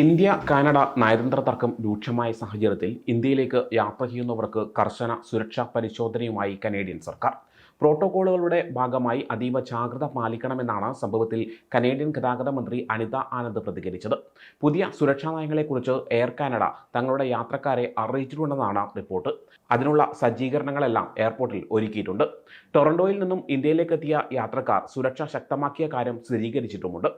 India Canada നയതന്ത്ര തർക്കം രൂക്ഷമായ സാഹചര്യത്തിൽ ഇന്ത്യയിലേക്ക് യാത്ര ചെയ്യുന്നവർക്ക് കർശന സുരക്ഷാ പരിശോധനയുമായി കനേഡിയൻ സർക്കാർ. പ്രോട്ടോക്കോളുകളുടെ ഭാഗമായി അതീവ ജാഗ്രത പാലിക്കണമെന്നാണ് സംഭവത്തിൽ കനേഡിയൻ ഗതാഗത മന്ത്രി അനിത ആനന്ദ് പ്രതികരിച്ചത്. പുതിയ സുരക്ഷാ നയങ്ങളെക്കുറിച്ച് എയർ കാനഡ തങ്ങളുടെ യാത്രക്കാരെ അറിയിച്ചിട്ടുണ്ടെന്നാണ് റിപ്പോർട്ട്. അതിനുള്ള സജ്ജീകരണങ്ങളെല്ലാം എയർപോർട്ടിൽ ഒരുക്കിയിട്ടുണ്ട്. ടൊറന്റോയിൽ നിന്നും ഇന്ത്യയിലേക്കെത്തിയ യാത്രക്കാർ സുരക്ഷ ശക്തമാക്കിയ കാര്യം സ്ഥിരീകരിച്ചിട്ടുമുണ്ട്.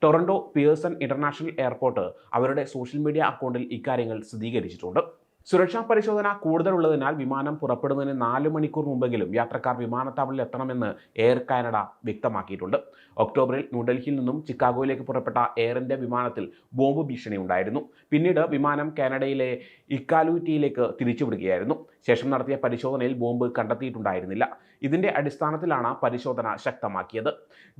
ടൊറന്റോ പിയേഴ്സൺ ഇന്റർനാഷണൽ എയർപോർട്ട് അവരുടെ സോഷ്യൽ മീഡിയ അക്കൗണ്ടിൽ ഇക്കാര്യങ്ങൾ സ്ഥിരീകരിച്ചിട്ടുണ്ട്. സുരക്ഷാ പരിശോധന കൂടുതലുള്ളതിനാൽ വിമാനം പുറപ്പെടുന്നതിന് 4 മണിക്കൂർ മുമ്പെങ്കിലും യാത്രക്കാർ വിമാനത്താവളത്തിൽ എത്തണമെന്ന് എയർ കാനഡ വ്യക്തമാക്കിയിട്ടുണ്ട്. ഒക്ടോബറിൽ ന്യൂഡൽഹിയിൽ നിന്നും ചിക്കാഗോയിലേക്ക് പുറപ്പെട്ട എയർ ഇന്ത്യ വിമാനത്തിൽ ബോംബ് ഭീഷണി ഉണ്ടായിരുന്നു. പിന്നീട് വിമാനം കാനഡയിലെ ഇക്കാലൂറ്റിയിലേക്ക് തിരിച്ചുവിടുകയായിരുന്നു. ശേഷം നടത്തിയ പരിശോധനയിൽ ബോംബ് കണ്ടെത്തിയിട്ടുണ്ടായിരുന്നില്ല. ഇതിന്റെ അടിസ്ഥാനത്തിലാണ് പരിശോധന ശക്തമാക്കിയത്.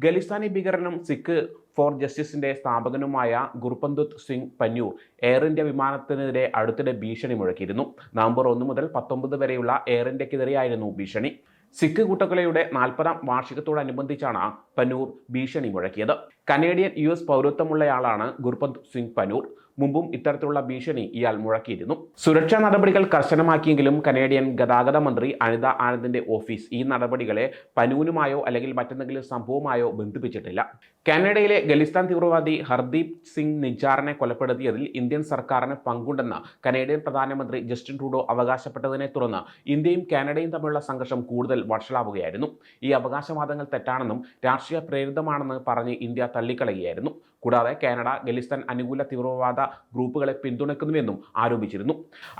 ഖലിസ്ഥാനി ഭീകരനും സിഖ് ഫോർ ജസ്റ്റിസിന്റെ സ്ഥാപകനുമായ ഗുർപന്തുത് സിംഗ് പന്യൂർ എയർ ഇന്ത്യ വിമാനത്തിനെതിരെ അടുത്തിടെ ഭീഷണി മുഴക്കിയിരുന്നു. നവംബർ 1 മുതൽ 19 വരെയുള്ള എയർ ഇന്ത്യക്കെതിരെയായിരുന്നു ഭീഷണി. സിഖ് കൂട്ടക്കൊലയുടെ 40ാം വാർഷികത്തോടനുബന്ധിച്ചാണ് പനൂർ ഭീഷണി മുഴക്കിയത്. കനേഡിയൻ US പൗരത്വമുള്ളയാളാണ് ഗുർപന്ത് സിംഗ് പനൂർ. മുമ്പും ഇത്തരത്തിലുള്ള ഭീഷണി ഇയാൾ മുഴക്കിയിരുന്നു. സുരക്ഷാ നടപടികൾ കർശനമാക്കിയെങ്കിലും കനേഡിയൻ ഗതാഗത മന്ത്രി അനിത ആനന്ദിന്റെ ഓഫീസ് ഈ നടപടികളെ പനൂനുമായോ അല്ലെങ്കിൽ മറ്റെന്തെങ്കിലും സംഭവമായോ ബന്ധിപ്പിച്ചിട്ടില്ല. കാനഡയിലെ ഖലിസ്ഥാൻ തീവ്രവാദി ഹർദീപ് സിംഗ് നിജാറിനെ കൊലപ്പെടുത്തിയതിൽ ഇന്ത്യൻ സർക്കാരിന് പങ്കുണ്ടെന്ന് കനേഡിയൻ പ്രധാനമന്ത്രി ജസ്റ്റിൻ ട്രൂഡോ അവകാശപ്പെട്ടതിനെ തുടർന്ന് ഇന്ത്യയും കാനഡയും തമ്മിലുള്ള സംഘർഷം കൂടുതൽ വഷളാവുകയായിരുന്നു. ഈ അവകാശവാദങ്ങൾ തെറ്റാണെന്നും രാഷ്ട്രീയ പ്രേരിതമാണെന്ന് പറഞ്ഞ് ഇന്ത്യ തള്ളിക്കളയുകയായിരുന്നു. കൂടാതെ കാനഡ ഖലിസ്ഥാൻ അനുകൂല തീവ്രവാദ ഗ്രൂപ്പുകളെ പിന്തുണയ്ക്കുന്നുവെന്നും ആരോപിച്ചിരുന്നു.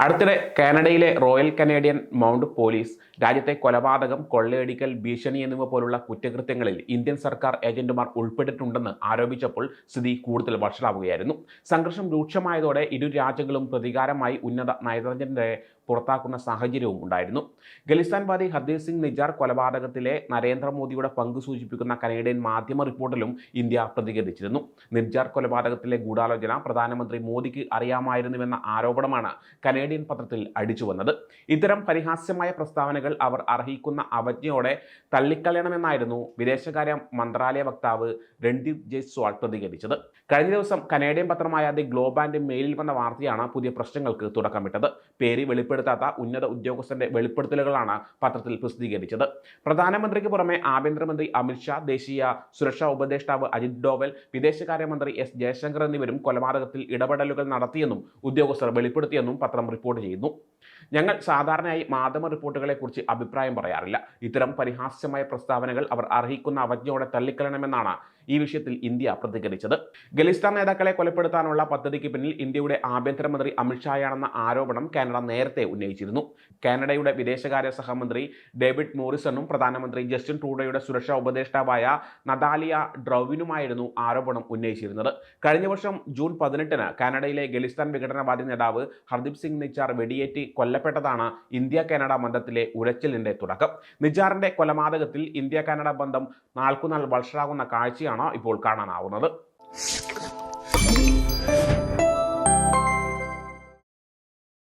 അടുത്തിടെ കാനഡയിലെ റോയൽ കനേഡിയൻ മൗണ്ട് പോലീസ് രാജ്യത്തെ കൊലപാതകം, കൊള്ളയടിക്കൽ, ഭീഷണി എന്നിവ പോലുള്ള കുറ്റകൃത്യങ്ങളിൽ ഇന്ത്യൻ സർക്കാർ ഏജന്റുമാർ ഉൾപ്പെട്ടിട്ടുണ്ടെന്ന് ആരോപിച്ചപ്പോൾ സ്ഥിതി കൂടുതൽ വഷളാവുകയായിരുന്നു. സംഘർഷം രൂക്ഷമായതോടെ ഇരു രാജ്യങ്ങളും പ്രതികാരമായി ഉന്നത നയതന്ത്രജ്ഞരെ പുറത്താക്കുന്ന സാഹചര്യവും ഉണ്ടായിരുന്നു. ഖലിസ്ഥാൻവാദി ഹർദീപ് സിംഗ് നിജാർ കൊലപാതകത്തിലെ നരേന്ദ്രമോദിയുടെ പങ്ക് സൂചിപ്പിക്കുന്ന കനേഡിയൻ മാധ്യമ റിപ്പോർട്ടിലും ഇന്ത്യ പ്രതികരിച്ചിരുന്നു. നിജാർ കൊലപാതകത്തിലെ ഗൂഢാലോചന പ്രധാനമന്ത്രി മോദിക്ക് അറിയാമായിരുന്നുവെന്ന ആരോപണമാണ് കനേഡിയൻ പത്രത്തിൽ അടിച്ചുവന്നത്. ഇത്തരം പരിഹാസ്യമായ പ്രസ്താവനകൾ അവർ അർഹിക്കുന്ന അവജ്ഞയോടെ തള്ളിക്കളയണമെന്നായിരുന്നു വിദേശകാര്യ മന്ത്രാലയ വക്താവ് രൺദീപ് ജയ്സ്വാൾ പ്രതികരിച്ചത്. കഴിഞ്ഞ ദിവസം കനേഡിയൻ പത്രമായ ദി ഗ്ലോബ് ആൻഡ് മെയിലിൽ വന്ന വാർത്തയാണ് പുതിയ പ്രശ്നങ്ങൾക്ക് തുടക്കമിട്ടത്. പേര് വെളിപ്പെടുത്താത്ത ഉന്നത ഉദ്യോഗസ്ഥന്റെ വെളിപ്പെടുത്തലുകളാണ് പത്രത്തിൽ പ്രസിദ്ധീകരിച്ചത്. പ്രധാനമന്ത്രിക്ക് പുറമെ ആഭ്യന്തരമന്ത്രി അമിത്ഷാ, ദേശീയ സുരക്ഷാ ഉപദേഷ്ടാവ് അജിത് ഡോവൽ, വിദേശകാര്യമന്ത്രി എസ് ജയശങ്കർ എന്നിവരും കൊലപാതകത്തിൽ ഇടപെടലുകൾ നടത്തിയെന്നും ഉദ്യോഗസ്ഥർ വെളിപ്പെടുത്തിയെന്നും പത്രം റിപ്പോർട്ട് ചെയ്യുന്നു. ഞങ്ങൾ സാധാരണയായി മാധ്യമ റിപ്പോർട്ടുകളെക്കുറിച്ച് അഭിപ്രായം പറയാറില്ല. ഇത്തരം പരിഹാസ്യമായ പ്രസ്താവനകൾ അവർ അർഹിക്കുന്ന അവജ്ഞയോടെ തള്ളിക്കളയണമെന്നാണ് ഈ വിഷയത്തിൽ ഇന്ത്യ പ്രതികരിച്ചത്. ഖലിസ്ഥാൻ നേതാക്കളെ കൊലപ്പെടുത്താനുള്ള പദ്ധതിക്ക് പിന്നിൽ ഇന്ത്യയുടെ ആഭ്യന്തരമന്ത്രി അമിത്ഷായാണെന്ന ആരോപണം കാനഡ നേരത്തെ ഉന്നയിച്ചിരുന്നു. കാനഡയുടെ വിദേശകാര്യ സഹമന്ത്രി ഡേവിഡ് മോറിസണും പ്രധാനമന്ത്രി ജസ്റ്റിൻ ട്രൂഡോയുടെ സുരക്ഷാ ഉപദേഷ്ടാവായ നതാലിയ ഡ്രൗവിനുമായിരുന്നു ആരോപണം ഉന്നയിച്ചിരുന്നത്. കഴിഞ്ഞ വർഷം ജൂൺ 18-ന് കാനഡയിലെ ഖലിസ്ഥാൻ വിഘടനവാദി നേതാവ് ഹർദീപ് സിംഗ് നിജാർ വെടിയേറ്റ് കൊല്ലപ്പെട്ടതാണ് ഇന്ത്യ കാനഡ ബന്ധത്തിലെ ഉരച്ചിലിന്റെ തുടക്കം. നിജാറിന്റെ കൊലപാതകത്തിൽ ഇന്ത്യ കാനഡ ബന്ധം നാൾക്കുനാൾ വഷളാകുന്ന കാഴ്ചയാണ് ഇപ്പോൾ കാണാനാവുന്നത്.